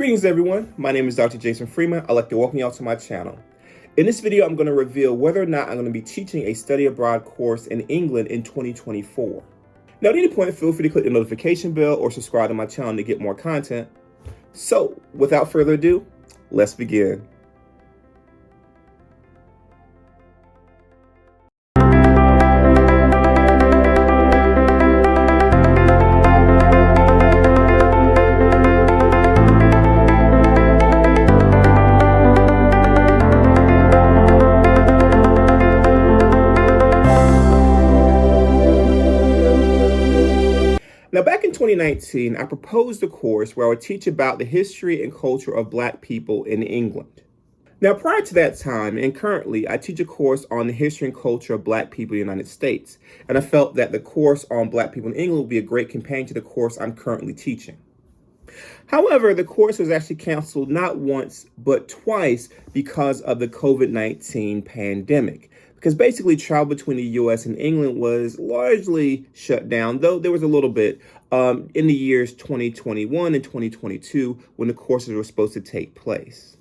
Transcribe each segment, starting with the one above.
Greetings everyone, my name is Dr. Jason Freeman. I'd like to welcome you all to my channel. In this video, I'm going to reveal whether or not I'm going to be teaching a study abroad course in England in 2024. Now at any point, feel free to click the notification bell or subscribe to my channel to get more content. So without further ado, let's begin. Now, back in 2019, I proposed a course where I would teach about the history and culture of Black people in England. Now, prior to that time, and currently, I teach a course on the history and culture of Black people in the United States, and I felt that the course on Black people in England would be a great companion to the course I'm currently teaching. However, the course was actually canceled not once, but twice because of the COVID-19 pandemic. Because basically travel between the US and England was largely shut down, though there was a little bit in the years 2021 and 2022 when the courses were supposed to take place.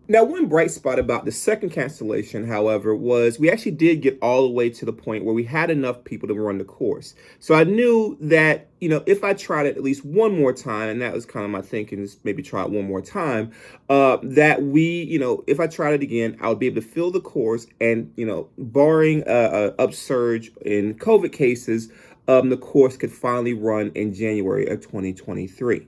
Now, one bright spot about the second cancellation, however, was we actually did get all the way to the point where we had enough people to run the course. So I knew that, if I tried it at least one more time, and that was kind of my thinking, is maybe try it one more time, that if I tried it again, I would be able to fill the course and, barring a upsurge in COVID cases, the course could finally run in January of 2023.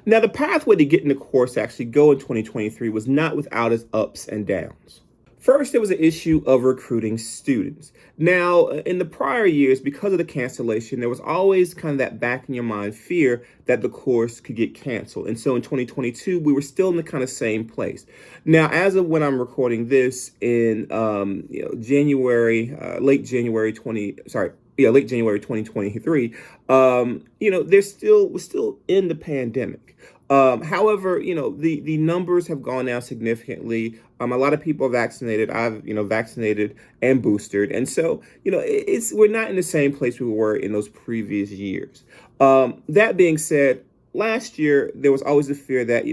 Now, the pathway to getting the course to actually go in 2023 was not without its ups and downs. First, there was an issue of recruiting students. Now, in the prior years, because of the cancellation, there was always kind of that back in your mind fear that the course could get canceled. And so in 2022, we were still in the kind of same place. Now, as of when I'm recording this in late January 2023, we're still in the pandemic. However, the numbers have gone down significantly. A lot of people are vaccinated. I've, vaccinated and boosted. And so, we're not in the same place we were in those previous years. That being said, last year, there was always the fear that,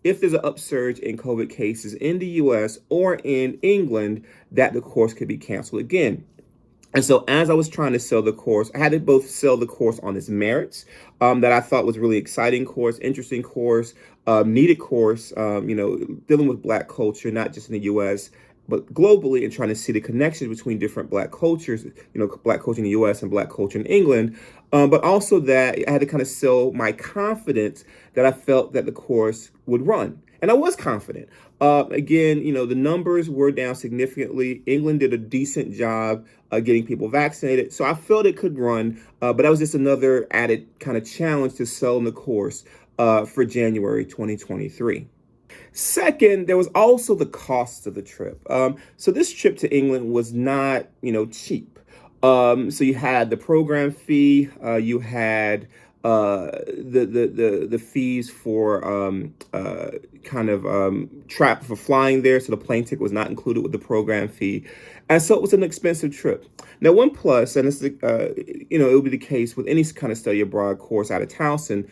if there's an upsurge in COVID cases in the US or in England, that the course could be canceled again. And so as I was trying to sell the course, I had to both sell the course on its merits, that I thought was really exciting course, interesting course, needed course, dealing with Black culture, not just in the US, but globally, and trying to see the connections between different Black cultures, Black culture in the US and Black culture in England. But also that I had to kind of sell my confidence that I felt that the course would run. And I was confident. Again, the numbers were down significantly. England did a decent job getting people vaccinated. So I felt it could run, but that was just another added kind of challenge to selling the course for January 2023. Second, there was also the cost of the trip. So this trip to England was not, cheap. So you had the program fee, you had the fees for trap for flying there. So the plane ticket was not included with the program fee. And so it was an expensive trip. Now, one plus, and this is, it would be the case with any kind of study abroad course out of Towson,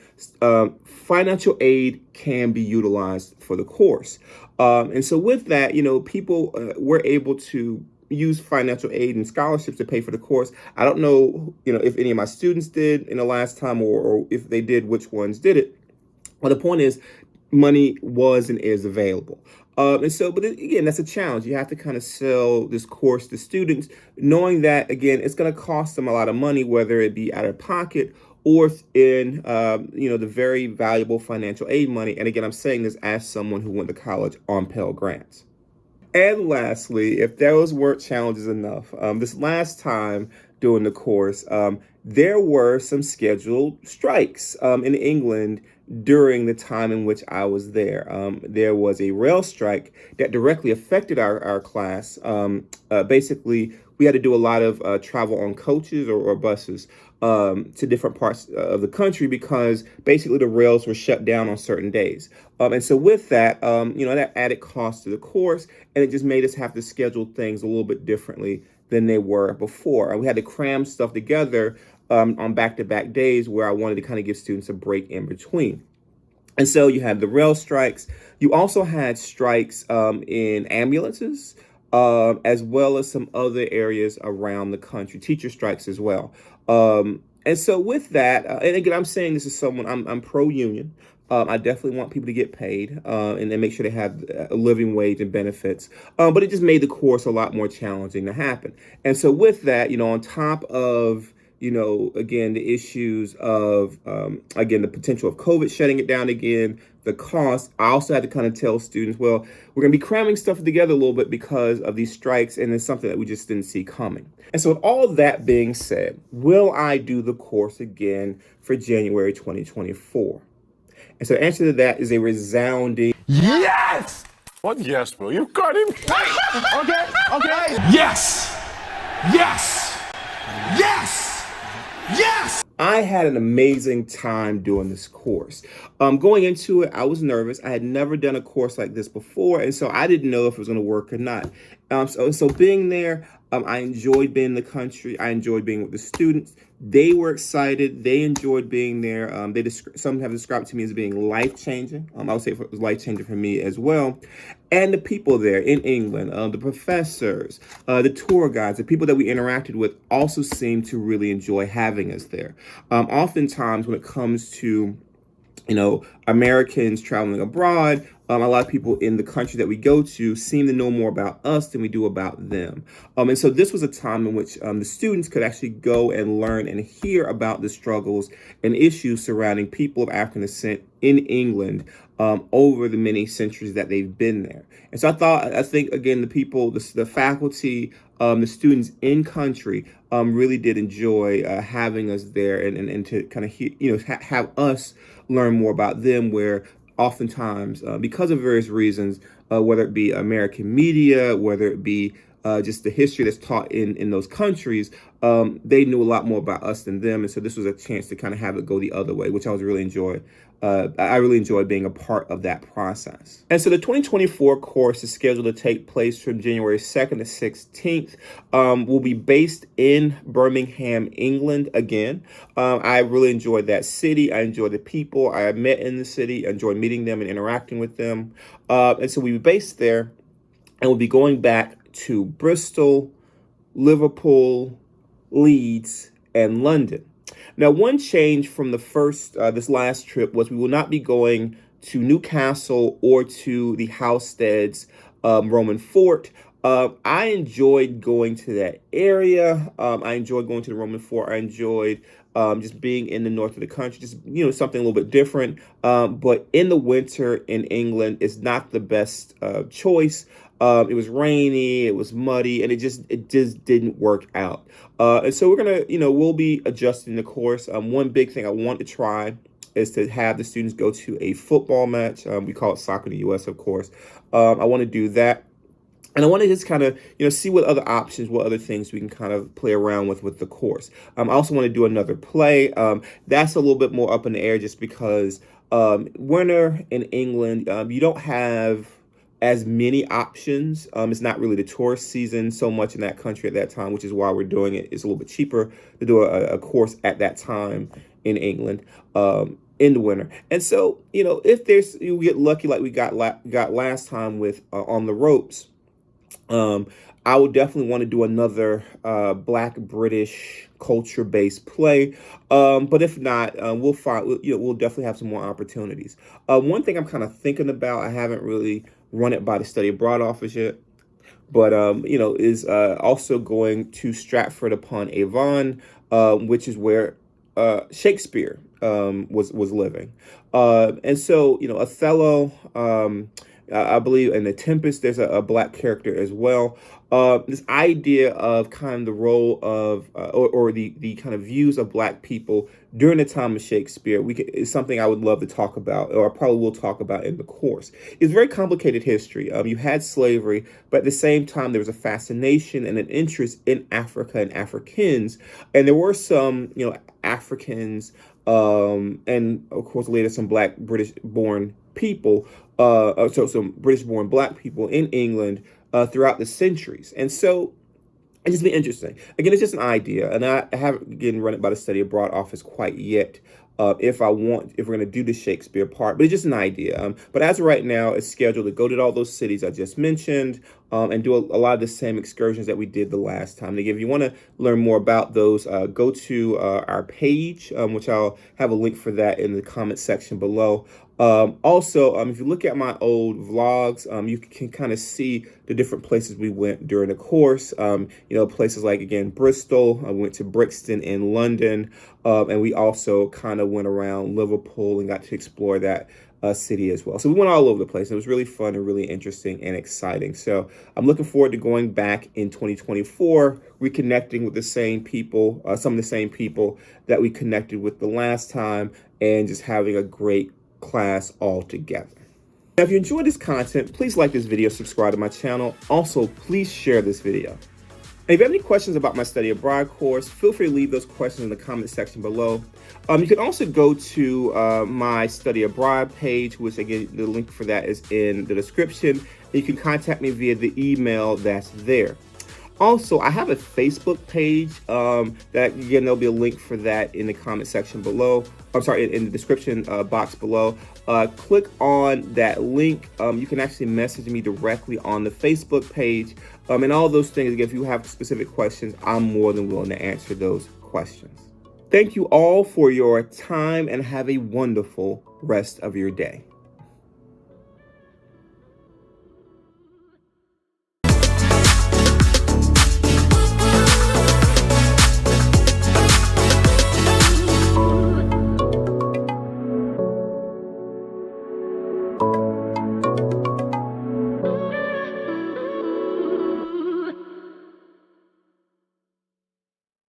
financial aid can be utilized for the course. And so with that, people were able to use financial aid and scholarships to pay for the course. I don't know, if any of my students did in the last time, or if they did, which ones did it. But the point is, money was and is available. But again, that's a challenge. You have to kind of sell this course to students, knowing that, again, it's going to cost them a lot of money, whether it be out of pocket or in, the very valuable financial aid money. And again, I'm saying this as someone who went to college on Pell Grants. And lastly, if those weren't challenges enough, this last time doing the course, there were some scheduled strikes in England during the time in which I was there. There was a rail strike that directly affected our class. Basically, we had to do a lot of travel on coaches or buses to different parts of the country because basically the rails were shut down on certain days. And so with that, that added cost to the course, and it just made us have to schedule things a little bit differently than they were before. We had to cram stuff together on back-to-back days where I wanted to kind of give students a break in between. And so you had the rail strikes. You also had strikes in ambulances, as well as some other areas around the country, teacher strikes as well. And so with that, and again, I'm saying this is someone, I'm pro-union. I definitely want people to get paid and then make sure they have a living wage and benefits. But it just made the course a lot more challenging to happen. And so with that, on top of again, the issues of, again, the potential of COVID shutting it down again, the cost. I also had to kind of tell students, well, we're going to be cramming stuff together a little bit because of these strikes, and it's something that we just didn't see coming. And so with all that being said, will I do the course again for January 2024? And so the answer to that is a resounding yes! What yes, bro? You got him. Okay. Yes! Yes! Yes! Yes! I had an amazing time doing this course. Going into it, I was nervous. I had never done a course like this before, and so I didn't know if it was going to work or not. So being there, I enjoyed being in the country. I enjoyed being with the students. They were excited. They enjoyed being there. Some have described it to me as being life-changing. I would say it was life-changing for me as well. And the people there in England, the professors, the tour guides, the people that we interacted with also seemed to really enjoy having us there. Oftentimes when it comes to Americans traveling abroad, a lot of people in the country that we go to seem to know more about us than we do about them. And so this was a time in which the students could actually go and learn and hear about the struggles and issues surrounding people of African descent in England over the many centuries that they've been there. And so I think, again, the people, the faculty, the students in country really did enjoy having us there and to kind of have us learn more about them, where oftentimes, because of various reasons, whether it be American media, whether it be just the history that's taught in those countries, they knew a lot more about us than them. And so this was a chance to kind of have it go the other way, which I really enjoyed being a part of that process. And so the 2024 course is scheduled to take place from January 2nd to 16th. Will be based in Birmingham, England again. I really enjoyed that city. I enjoyed the people I met in the city. I enjoyed meeting them and interacting with them. And so we'll be based there, and we'll be going back to Bristol, Liverpool, Leeds, and London. Now, one change from this last trip was we will not be going to Newcastle or to the Housesteads Roman fort. I enjoyed going to that area. I enjoyed going to the Roman fort. I enjoyed just being in the north of the country, just, something a little bit different. But in the winter in England, it's not the best choice. It was rainy, it was muddy, and it just didn't work out. And so we'll be adjusting the course. One big thing I want to try is to have the students go to a football match. We call it soccer in the U.S., of course. I want to do that. And I want to just kind of, see what other options, what other things we can kind of play around with the course. I also want to do another play. That's a little bit more up in the air just because winter in England, you don't have as many options. It's not really the tourist season so much in that country at that time, which is why we're doing it. It's a little bit cheaper to do a course at that time in England in the winter. And so, if you get lucky like we got last time with On the Ropes, I would definitely want to do another Black British culture-based play. But if not, we'll definitely have some more opportunities. One thing I'm kind of thinking about, I haven't really run it by the study abroad office yet, but is also going to Stratford upon Avon, which is where Shakespeare was living. And so, Othello, I believe in The Tempest, there's a Black character as well. This idea of kind of the role of, or the kind of views of Black people during the time of Shakespeare is something I would love to talk about, or I probably will talk about in the course. It's very complicated history. You had slavery, but at the same time, there was a fascination and an interest in Africa and Africans. And there were some, Africans, and of course, later some Black British-born people, so some British-born Black people in England throughout the centuries. And so it's just been interesting. Again, it's just an idea, and I haven't, run it by the study abroad office quite yet. if we're going to do the Shakespeare part, but it's just an idea. But as of right now, it's scheduled to go to all those cities I just mentioned and do a lot of the same excursions that we did the last time. And again, if you want to learn more about those, go to our page, which I'll have a link for that in the comment section below. Also, if you look at my old vlogs, you can kind of see the different places we went during the course. Places like, again, Bristol. I went to Brixton in London, and we also kind of went around Liverpool and got to explore that city as well. So we went all over the place. It was really fun and really interesting and exciting. So I'm looking forward to going back in 2024, reconnecting with the same people, some of the same people that we connected with the last time, and just having a great class all together. Now, if you enjoyed this content, please like this video, subscribe to my channel. Also, please share this video. And if you have any questions about my study abroad course, feel free to leave those questions in the comment section below. You can also go to my study abroad page, which again, the link for that is in the description. You can contact me via the email that's there. Also, I have a Facebook page that, again, there'll be a link for that in the comment section below. I'm sorry, in the description box below. Click on that link. You can actually message me directly on the Facebook page. And all those things, again, if you have specific questions, I'm more than willing to answer those questions. Thank you all for your time and have a wonderful rest of your day.